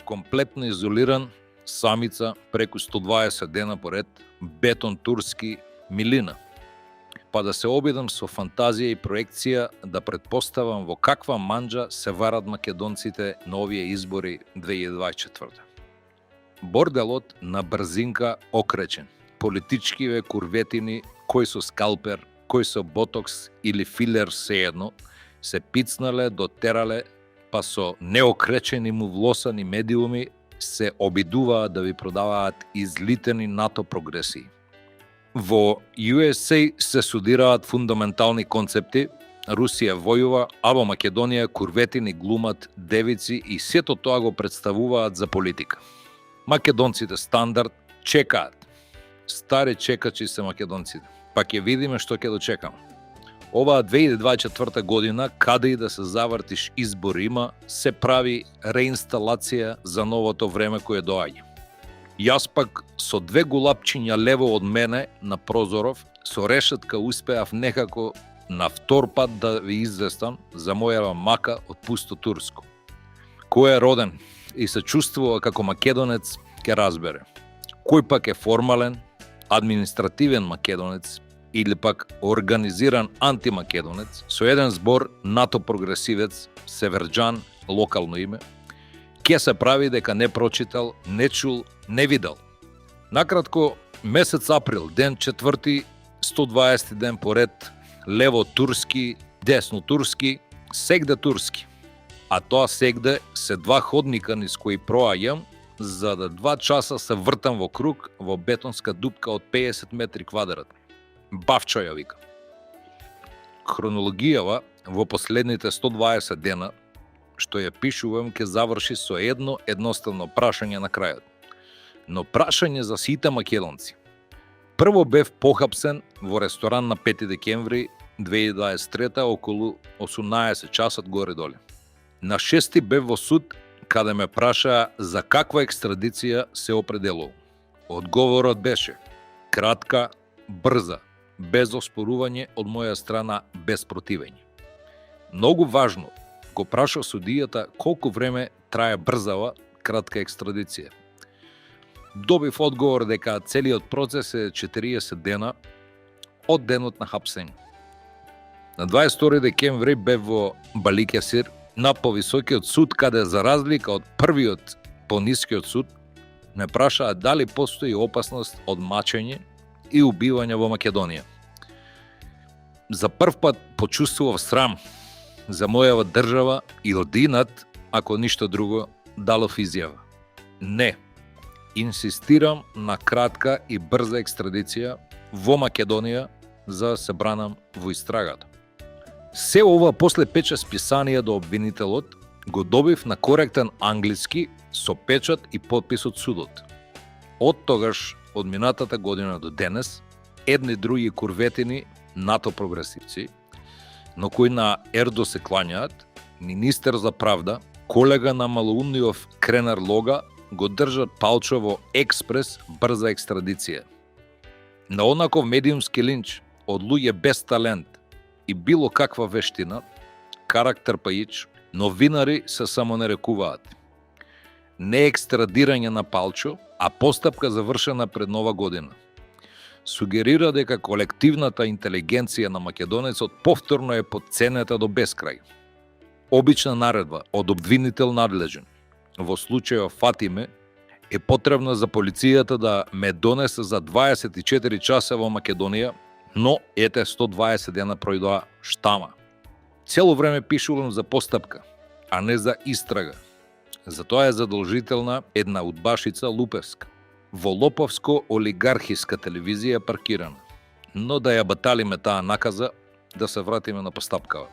комплетно изолиран, самица, преку 120 дена поред, бетон турски, милина. Па да се обидам со фантазија и проекција да предпоставам во каква манџа се варат македонците на овие избори 2024. Борделот на брзинка окречен. Политичкиве курветини, кој со скалпер, кој со ботокс или филер сеедно, се пицнале, дотерале, па со неокречени му влосани медиуми се обидуваат да ви продаваат излитени НАТО прогресии. Во USA се судираат фундаментални концепти, Русија војува, а во Македонија курветини глумат девици и сето тоа го представуваат за политика. Македонците стандард чекаат. Стари чекачи се македонците. Па ќе видиме што ќе дочекаме. Оваа 2024 година, каде и да се завртиш избор има, се прави реинсталација за новото време кое доаѓа. Јас пак со 2 голапчиња лево од мене на прозоров, со решетка успеав некако на втор пат да ви известам за мојава мака од пусто Турско. Кој е роден и се чувствува како македонец, ќе разбере. Кој пак е формален, административен македонец или пак организиран антимакедонец, со еден збор НАТО прогресивец, северџан, локално име, ќе се прави дека не прочитал, не чул, не видел. Накратко, месец април, ден 4, 120 ден поред, лево турски, десно турски, сегде турски. А тоа сегде се 2 ходника низ кои проаѓам, за да 2 часа се вртам во круг во бетонска дупка од 50 метри квадратни. Бавчо ја вика. Хронологијава во последните 120 дена, што ја пишувам, ќе заврши со едно едноставно прашање на крајот. Но прашање за сите македонци. Прво бев похапсен во ресторан на 5 декември 2023 околу 18 часот горе-доле. На 6 бев во суд, каде ме прашаа за каква екстрадиција се определува. Одговорот беше кратка, брза, без оспорување од моја страна, без противење. Многу важно, го праша судијата колку време трае брзава, кратка екстрадиција. Добив одговор дека целиот процес е 40 дена од денот на хапсење. На 22 декември бев во Баликесир, на повисокиот суд, каде за разлика од првиот понискиот суд, ме прашаа дали постои опасност од мачење и убивање во Македонија. За прв пат почувствував срам за мојава држава и одинат, ако ништо друго, далов изјава. Не, инсистирам на кратка и брза екстрадиција во Македонија за да се бранам во истрагата. Се ова после 5-6 писанија до обвинителот го добив на коректен англиски со печат и подпис од судот. Од тогаш, од минатата година до денес, едни други курветини НАТО прогресивци, но кои на Ердо се клањаат, министер за правда, колега на малоумниот Кренар Лога, го држат палчо во експрес брза екстрадиција. На онаков медиумски линч од луѓе без талент и било каква вештина, карактер паич, новинари се самонарекуваат. Не екстрадирање на палчо, а постапка завршена пред нова година. Сугерира дека колективната интелигенција на македонецот повторно е потценета до бескрај. Обична наредба од обвинител надлежен, во случајот Фатиме, е потребна за полицијата да ме донесе за 24 часа во Македонија, но ете 120 дена пројдоа штама. Цело време пишувам за постапка, а не за истрага. Затоа е задолжителна една удбашица Лупевска. Во лоповско-олигархиска телевизија паркирана. Но да ја баталиме таа наказа, да се вратиме на постапкава.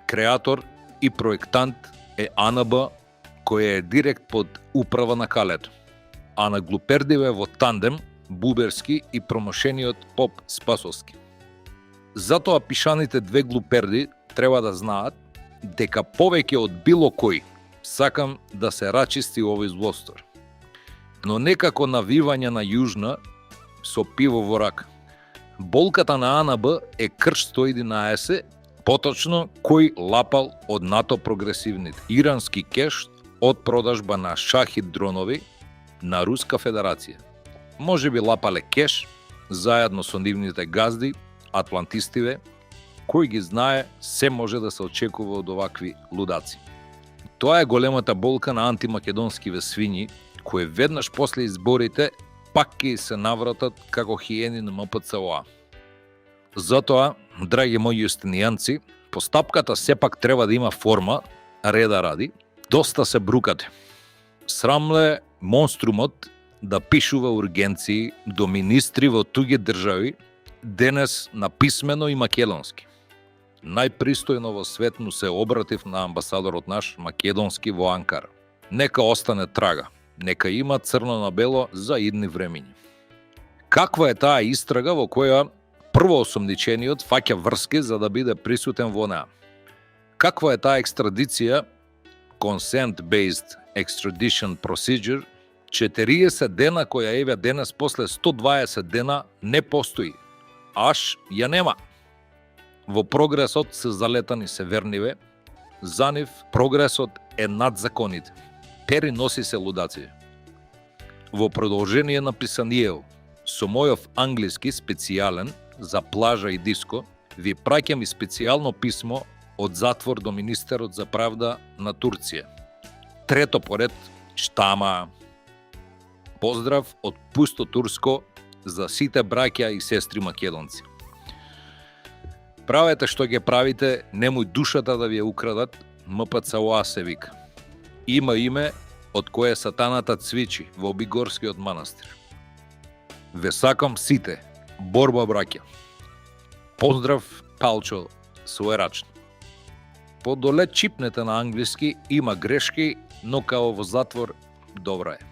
Креатор и проектант е АНБ, која е директ под управа на Калето. А на глупердиве во тандем Буберски и промошениот Поп Спасовски. Затоа пишаните 2 глуперди треба да знаат дека повеќе од било кој сакам да се рачисти овој злостор. Но некако навивање на Јужна со пиво во рака. Болката на АНБ е Крш 111, поточно кој лапал од НАТО прогресивните. Ирански кеш од продажба на шахи дронови на Руска Федерација. Може би лапале кеш заедно со нивните газди, атлантистиве, кој ги знае се може да се очекува од овакви лудаци. Тоа е големата болка на антимакедонскиве свињи, кои веднаш после изборите пак ќе се навратат како хиени на МПЦО. Затоа, драги мои јустинијанци, постапката сепак треба да има форма, реда ради. Доста се брукате. Срамле монструмот да пишува ургенции до министри во туѓи држави денес на писмено и македонски. Најпристојно во свет му се обратив на амбасадорот наш македонски во Анкара. Нека остане трага, нека има црно на бело за идни времиња. Каква е таа истрага во која првоосомничениот фаќа врски за да биде присутен во неа? Каква е таа екстрадиција, consent-based extradition procedure, 40 дена која еве денес после 120 дена не постои, аш ја нема. Во прогресот се залетани северниве, за нив прогресот е над законите. Пери носи се лудаци. Во продолжение на писанието, со мојов англиски специјален за плажа и диско, ви праќам и специјално писмо од затвор до министерот за правда на Турција. Трето поред, штама. Поздрав од пусто Турско за сите браќа и сестри македонци. Правете што ќе правите, немој душата да ви ја украдат, МПЦО се вика. Има име од кое сатаната цвичи во Бигорскиот манастир. Ве сакам сите, борба браќа. Поздрав, Палчо, своерачно. Подоле чипнете на англиски, има грешки, но као во затвор добра е.